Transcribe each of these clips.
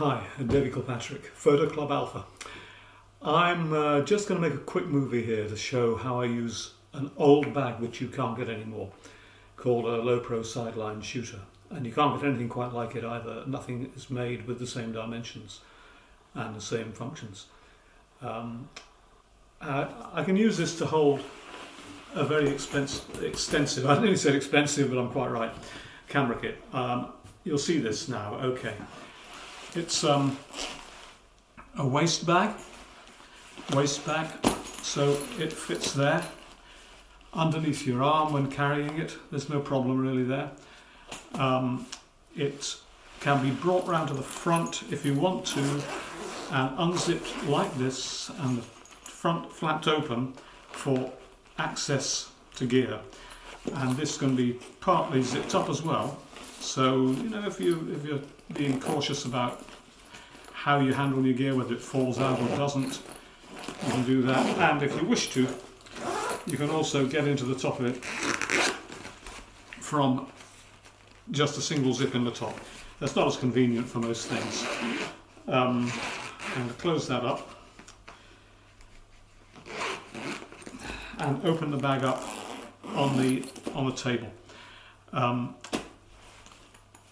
Hi, David Kilpatrick, Photo Club Alpha. I'm just going to make a quick movie here to show how I use an old bag which you can't get anymore, called a Lowepro Sideliner Shooter. And you can't get anything quite like it either. Nothing is made with the same dimensions and the same functions. I can use this to hold a very extensive, I nearly said expensive, but I'm quite right, camera kit. You'll see this now, okay. It's a waist bag, so it fits there underneath your arm when carrying it. There's no problem really there. It can be brought round to the front if you want to and unzipped like this, and the front flapped open for access to gear. And this can be partly zipped up as well. So, you know, if you're being cautious about how you handle your gear, whether it falls out or doesn't, you can do that. And if you wish to, you can also get into the top of it from just a single zip in the top. That's not as convenient for most things. And to close that up and open the bag up on the table.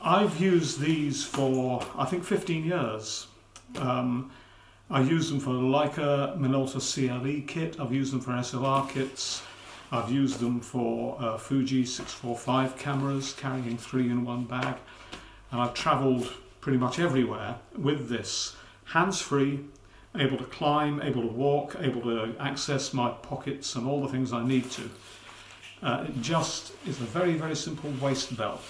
I've used these for, I think, 15 years. I use them for Leica Minolta CLE kit, I've used them for SLR kits, I've used them for Fuji 645 cameras, carrying 3 in one bag, and I've travelled pretty much everywhere with this, hands-free, able to climb, able to walk, able to access my pockets and all the things I need to. It just is a very, very simple waist belt.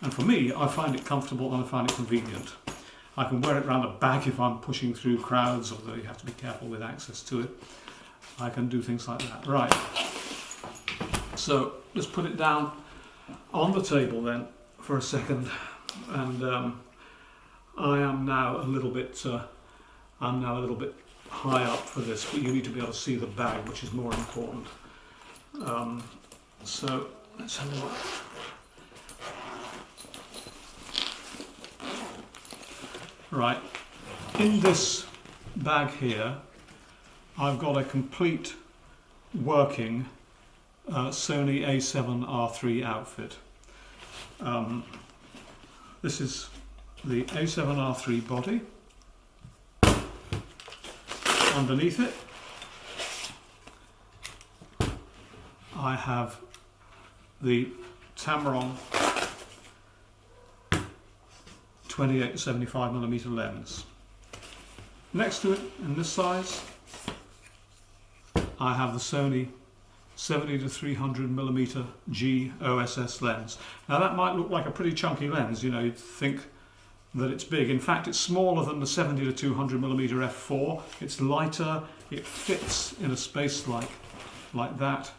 And for me, I find it comfortable and I find it convenient. I can wear it around a bag if I'm pushing through crowds, although you have to be careful with access to it. I can do things like that. Right. So let's put it down on the table then for a second. And I am now a little bit high up for this, but you need to be able to see the bag, which is more important. So let's have a look. Right, in this bag here, I've got a complete working Sony A7RIII outfit. This is the A7RIII body. Underneath it, I have the Tamron 28-75mm lens. Next to it, in this size, I have the Sony 70-300mm G OSS lens. Now that might look like a pretty chunky lens, you know, you'd think that it's big. In fact, it's smaller than the 70-200mm f4. It's lighter, it fits in a space like that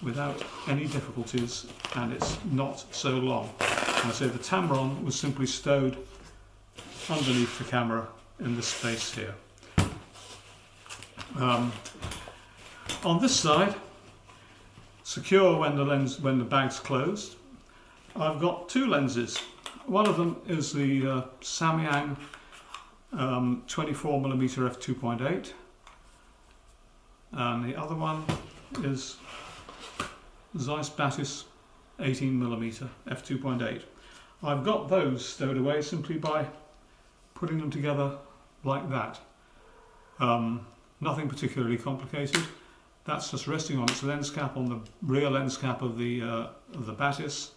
without any difficulties, and it's not so long. And I say the Tamron was simply stowed underneath the camera in this space here. On this side, secure when the bag's closed, I've got 2 lenses. One of them is the Samyang 24mm f2.8, and the other one is Zeiss Batis 18mm f2.8. I've got those stowed away simply by putting them together like that. Nothing particularly complicated. That's just resting on its lens cap, on the rear lens cap of the Batis,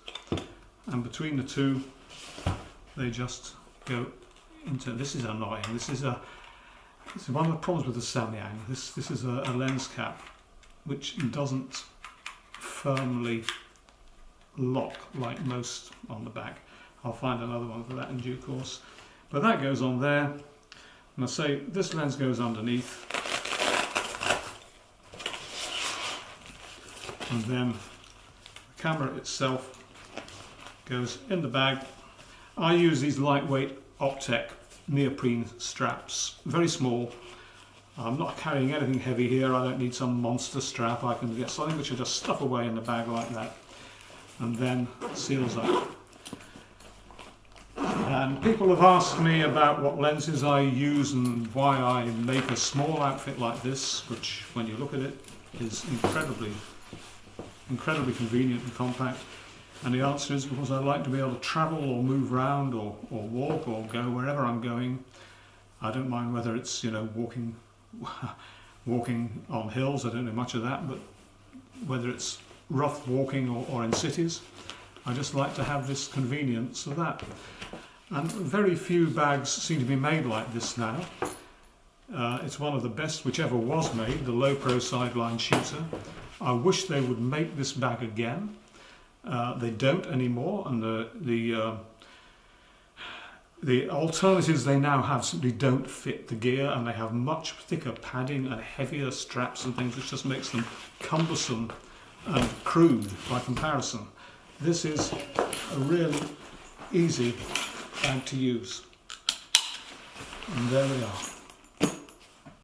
and between the two they just go into. This is annoying. This is one of the problems with the Samyang. This is a lens cap which doesn't firmly lock like most on the back. I'll find another one for that in due course. But that goes on there, and I say this lens goes underneath, and then the camera itself goes in the bag. I use these lightweight Optec neoprene straps, very small. I'm not carrying anything heavy here. I don't need some monster strap. I can get something which I just stuff away in the bag like that, and then seals up. And people have asked me about what lenses I use and why I make a small outfit like this, which when you look at it is incredibly convenient and compact. And the answer is because I like to be able to travel or move around or walk or go wherever I'm going. I don't mind whether it's, you know, walking on hills, I don't know much of that, but whether it's rough walking or in cities, I just like to have this convenience of that. And very few bags seem to be made like this now. It's one of the best which ever was made, the Lowepro Sideliner Shooter. I wish they would make this bag again. They don't anymore, and the alternatives they now have simply don't fit the gear, and they have much thicker padding and heavier straps and things, which just makes them cumbersome and crude by comparison. This is a really easy bag to use. And there we are.